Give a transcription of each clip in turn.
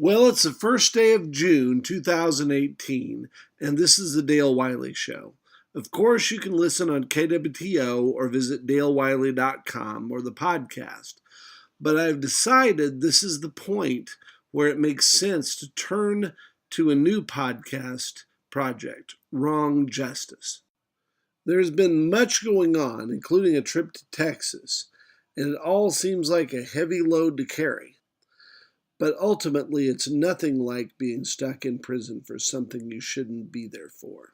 Well, it's the first day of June 2018, and this is the Dale Wiley Show. Of course, you can listen on KWTO or visit dalewiley.com or the podcast. But I've decided this is the point where it makes sense to turn to a new podcast project, Wrong Justice. There's been much going on, including a trip to Texas, and it all seems like a heavy load to carry. But ultimately, it's nothing like being stuck in prison for something you shouldn't be there for.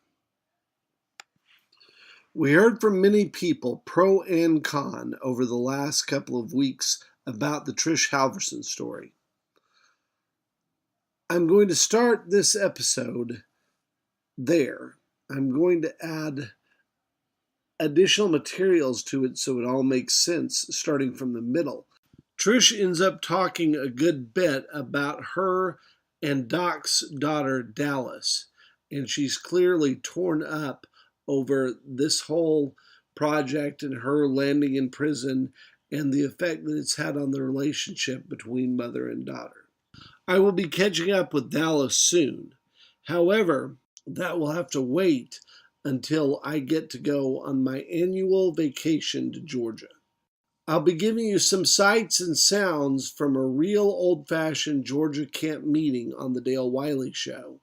We heard from many people, pro and con, over the last couple of weeks about the Trish Halverson story. I'm going to start this episode there. I'm going to add additional materials to it so it all makes sense, starting from the middle. Trish ends up talking a good bit about her and Doc's daughter, Dallas, and she's clearly torn up over this whole project and her landing in prison and the effect that it's had on the relationship between mother and daughter. I will be catching up with Dallas soon. However, that will have to wait until I get to go on my annual vacation to Georgia. I'll be giving you some sights and sounds from a real old-fashioned Georgia camp meeting on the Dale Wiley Show,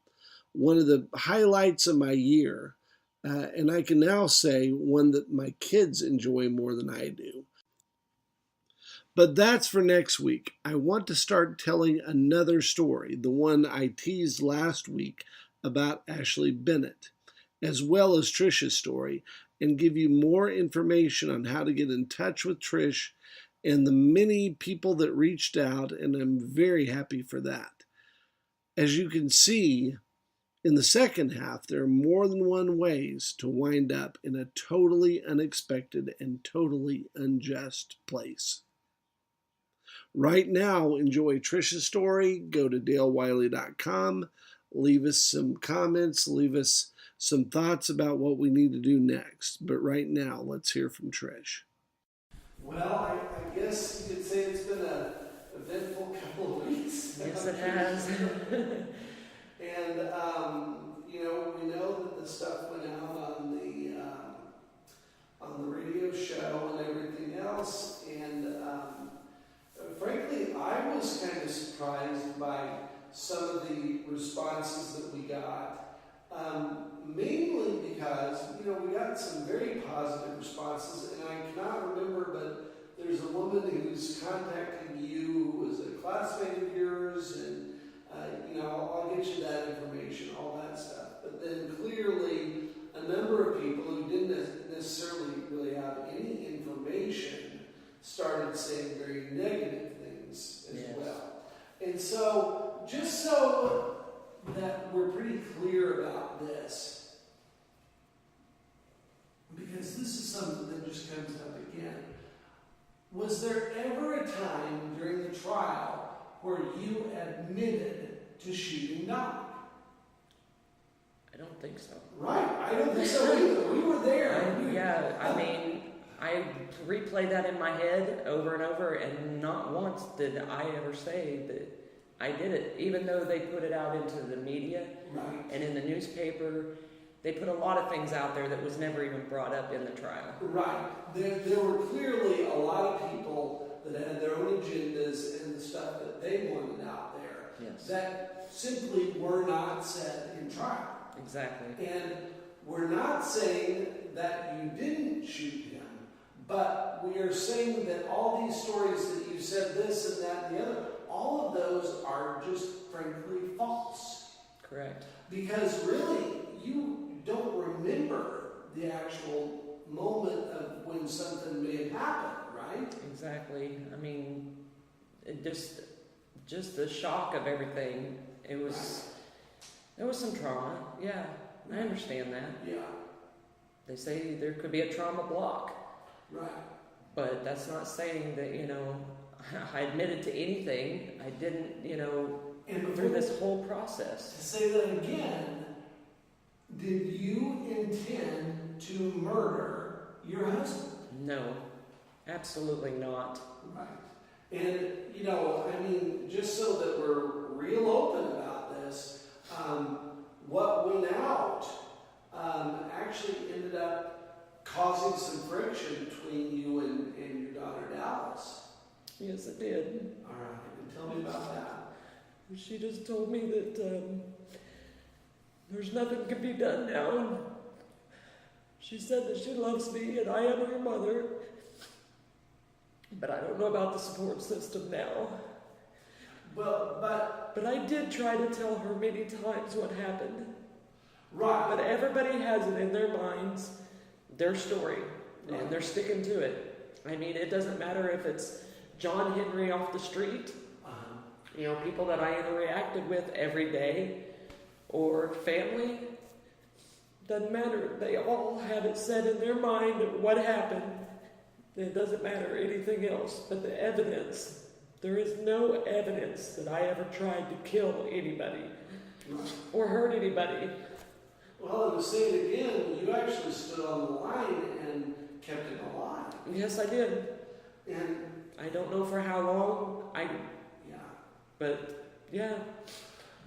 one of the highlights of my year, and I can now say one that my kids enjoy more than I do. But that's for next week. I want to start telling another story, the one I teased last week about Ashley Bennett, as well as Trish's story, and give you more information on how to get in touch with Trish and the many people that reached out, and I'm very happy for that. As you can see, in the second half, there are more than one ways to wind up in a totally unexpected and totally unjust place. Right now, enjoy Trish's story. Go to dalewiley.com. Leave us some comments. Leave us some thoughts about what we need to do next. But right now, let's hear from Trish. Well, I guess you could say it's been an eventful couple of weeks. Yes, it has. And, we know that the stuff went out on the radio show and everything else. And frankly, I was kind of surprised by some of the responses that we got. Mainly because, we got some very positive responses, and I cannot remember, but there's a woman who's contacting you who was a classmate of yours, and, I'll get you that information, all that stuff. But then clearly, a number of people who didn't necessarily really have any information started saying very negative things as well. And so, just so that we're pretty clear about this, because this is something that just comes up again. Was there ever a time during the trial where you admitted to shooting Doc? I don't think so. Right, I don't think so either. We were there. I replay that in my head over and over, and not once did I ever say that I did it, even though they put it out into the media and in the newspaper. They put a lot of things out there that was never even brought up in the trial. Right. There were clearly a lot of people that had their own agendas and the stuff that they wanted out there that simply were not said in trial. Exactly. And we're not saying that you didn't shoot him, but we are saying that all these stories that you said this and that and the other, all of those are just frankly false. Correct. Because really, you don't remember the actual moment of when something may have happened, right? Exactly. It just the shock of everything. There was some trauma. Yeah, I understand that. Yeah. They say there could be a trauma block. Right. But that's not saying that, I admitted to anything. I didn't, through this whole process. To say that again, did you intend to murder your husband? No, absolutely not. Right. And, just so that we're real open about this. What went out actually ended up causing some friction between you and your daughter Dallas. Yes, it did. All right, and tell me about that. She just told me that there's nothing can be done now. And she said that she loves me and I am her mother. But I don't know about the support system now. But I did try to tell her many times what happened. Right. But everybody has it in their minds, their story, right. and they're sticking to it. I mean, it doesn't matter if it's John Henry off the street, you know, people that I interacted with every day, or family. Doesn't matter. They all have it set in their mind what happened. It doesn't matter anything else. But the evidence, there is no evidence that I ever tried to kill anybody or hurt anybody. Well, to say it again, you actually stood on the line and kept it alive. Yes, I did. And I don't know for how long. But yeah.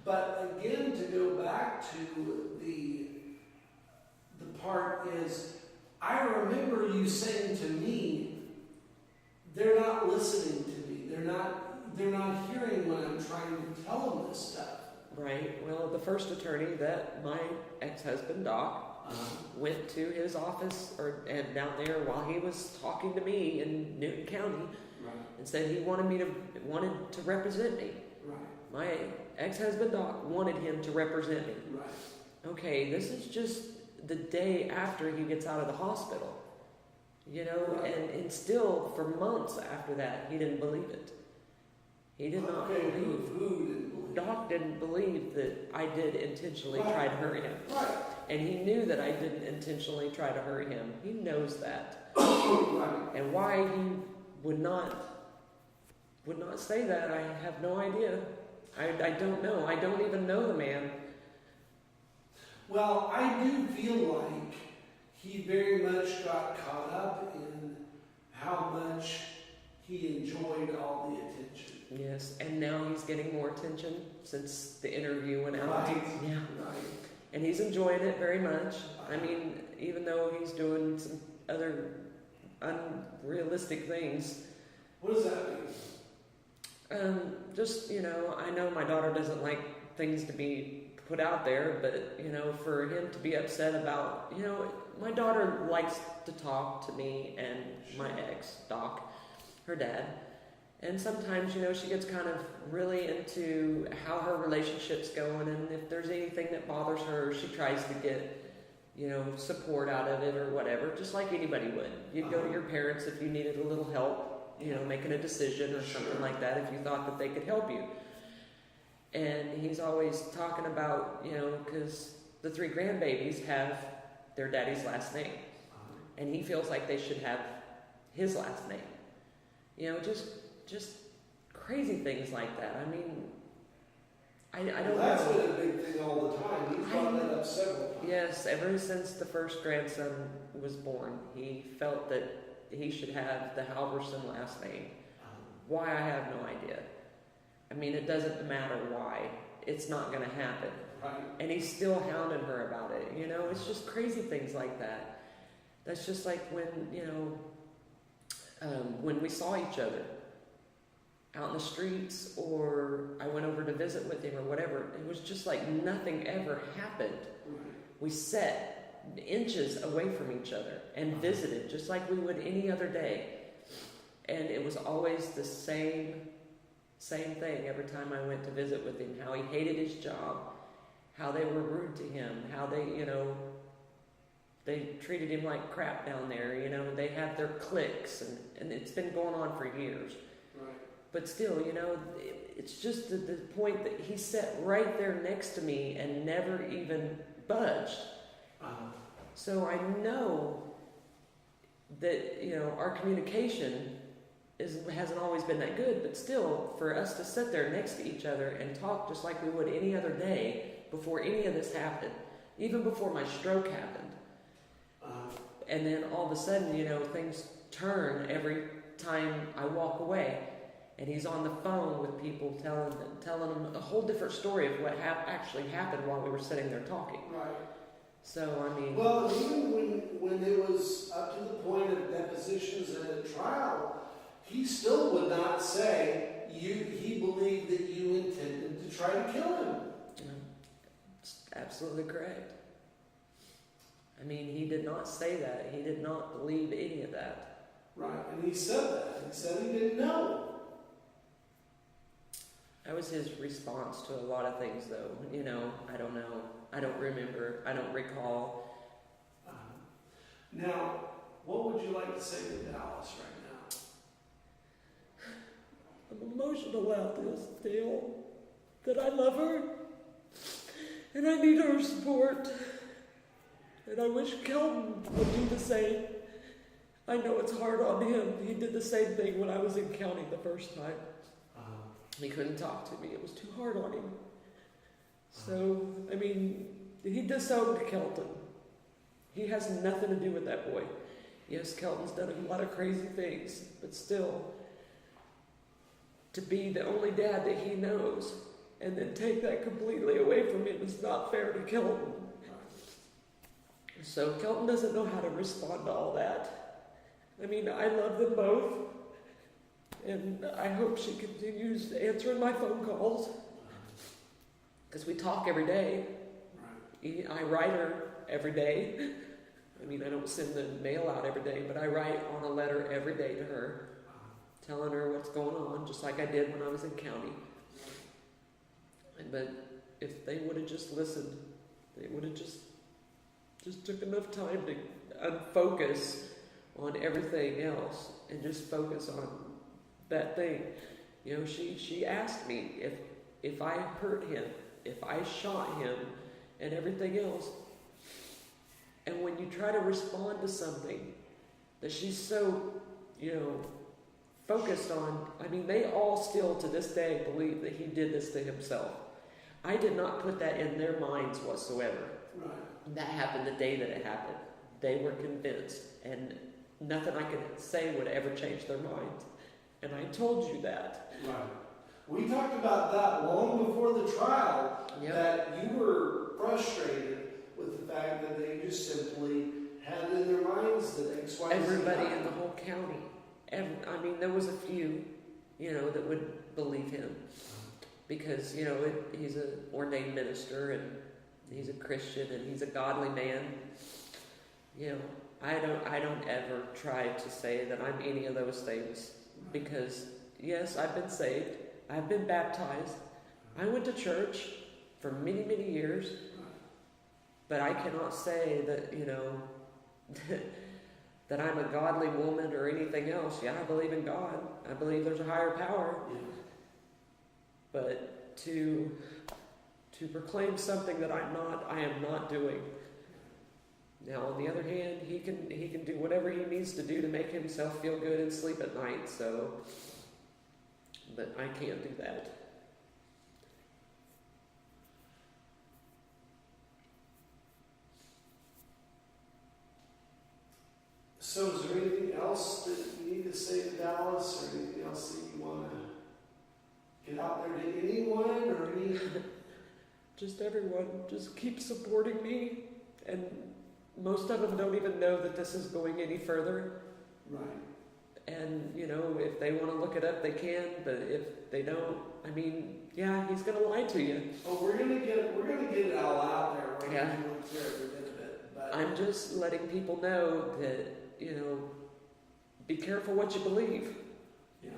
But again, to go back to the part is, I remember you saying to me, they're not listening to me. They're not hearing when I'm trying to tell them this stuff. Right. Well, the first attorney that my ex-husband, Doc, went to his office and down there while he was talking to me in Newton County, and said he wanted to represent me. Right. My ex-husband, Doc, wanted him to represent me. Right. Okay, this is just the day after he gets out of the hospital. You know, right. and still for months after that, he didn't believe it. He did not believe. Who didn't believe? Doc didn't believe that I did intentionally right. try to hurt him. Right. And he knew that I didn't intentionally try to hurt him. He knows that. Right. And why he would not say that, I have no idea. I don't know. I don't even know the man. Well, I do feel like he very much got caught up in how much he enjoyed all the attention. Yes, and now he's getting more attention since the interview went out. Right. Yeah. Right. And he's enjoying it very much. I mean, even though he's doing some other unrealistic things. What does that mean? Just, you know, I know my daughter doesn't like things to be put out there, but, you know, for him to be upset about, you know, my daughter likes to talk to me and my ex, Doc, her dad. And sometimes, you know, she gets kind of really into how her relationship's going, and if there's anything that bothers her, she tries to get, you know, support out of it or whatever, just like anybody would. You'd go to your parents if you needed a little help, you know, making a decision or something like that, if you thought that they could help you. And he's always talking about, you know, because the 3 grandbabies have their daddy's last name, and he feels like they should have his last name. You know, just crazy things like that. I mean, I don't know. That's been a big thing all the time. He's brought that up several times. Yes, ever since the first grandson was born, he felt that he should have the Halverson last name. Why, I have no idea. I mean, it doesn't matter why. It's not going to happen. Right. And he's still hounding her about it. You know, it's just crazy things like that. That's just like when, you know, when we saw each other out in the streets, or I went over to visit with him or whatever. It was just like nothing ever happened. Right. We sat inches away from each other and visited just like we would any other day. And it was always the same thing every time I went to visit with him, how he hated his job, how they were rude to him, how they, you know, they treated him like crap down there, you know, they had their cliques, and it's been going on for years. Right. But still, you know, it's just the point that he sat right there next to me and never even budged. So I know that, you know, our communication hasn't always been that good, but still, for us to sit there next to each other and talk just like we would any other day before any of this happened, even before my stroke happened, and then all of a sudden, you know, things turn every time I walk away. and he's on the phone with people telling them a whole different story of what actually happened while we were sitting there talking. Right. So, I mean... Well, even when it was up to the point of depositions and a trial, he still would not say he believed that you intended to try to kill him. It's absolutely correct. I mean, he did not say that. He did not believe any of that. Right, and he said that. He said he didn't know. That was his response to a lot of things, though. You know, I don't know. I don't remember. I don't recall. Now, what would you like to say to Dallas right now? I'm emotional about this, Dale. That I love her. And I need her support. And I wish Kelton would do the same. I know it's hard on him. He did the same thing when I was in county the first time. He couldn't talk to me. It was too hard on him. So, I mean, he disowned Kelton. He has nothing to do with that boy. Yes, Kelton's done a lot of crazy things, but still, to be the only dad that he knows and then take that completely away from him is not fair to Kelton. So Kelton doesn't know how to respond to all that. I mean, I love them both, and I hope she continues answering my phone calls, because we talk every day. I write her every day. I mean, I don't send the mail out every day, but I write on a letter every day to her, telling her what's going on, just like I did when I was in county. But if they would have just listened, they would have just took enough time to unfocus on everything else and just focus on that thing. You know, she asked me if I hurt him, if I shot him, and everything else. And when you try to respond to something that she's so, focused on, I mean, they all still to this day believe that he did this to himself. I did not put that in their minds whatsoever. Right. That happened the day that it happened. They were convinced, and nothing I could say would ever change their minds. And I told you that. Right. We talked about that long before the trial, that you were frustrated with the fact that they just simply had in their minds that X, Y, Z. Everybody in the whole county. I mean, there was a few, that would believe him. Because, he's an ordained minister, and he's a Christian, and he's a godly man. I don't ever try to say that I'm any of those things. Because, yes, I've been saved. I've been baptized. I went to church for many, many years. But I cannot say that, that I'm a godly woman or anything else. Yeah, I believe in God. I believe there's a higher power. Yeah. But to proclaim something that I am not doing. Now, on the other hand, he can do whatever he needs to do to make himself feel good and sleep at night. So, but I can't do that. So is there anything else that you need to say to Dallas, or anything else that you want to get out there to anyone, or any? Just everyone. Just keep supporting me. And most of them don't even know that this is going any further. Right. And, if they want to look it up, they can. But if they don't, I mean, yeah, he's going to lie to you. Oh, we're gonna get it all out there. We're gonna do every bit of it. But I'm just letting people know that, be careful what you believe. Yeah.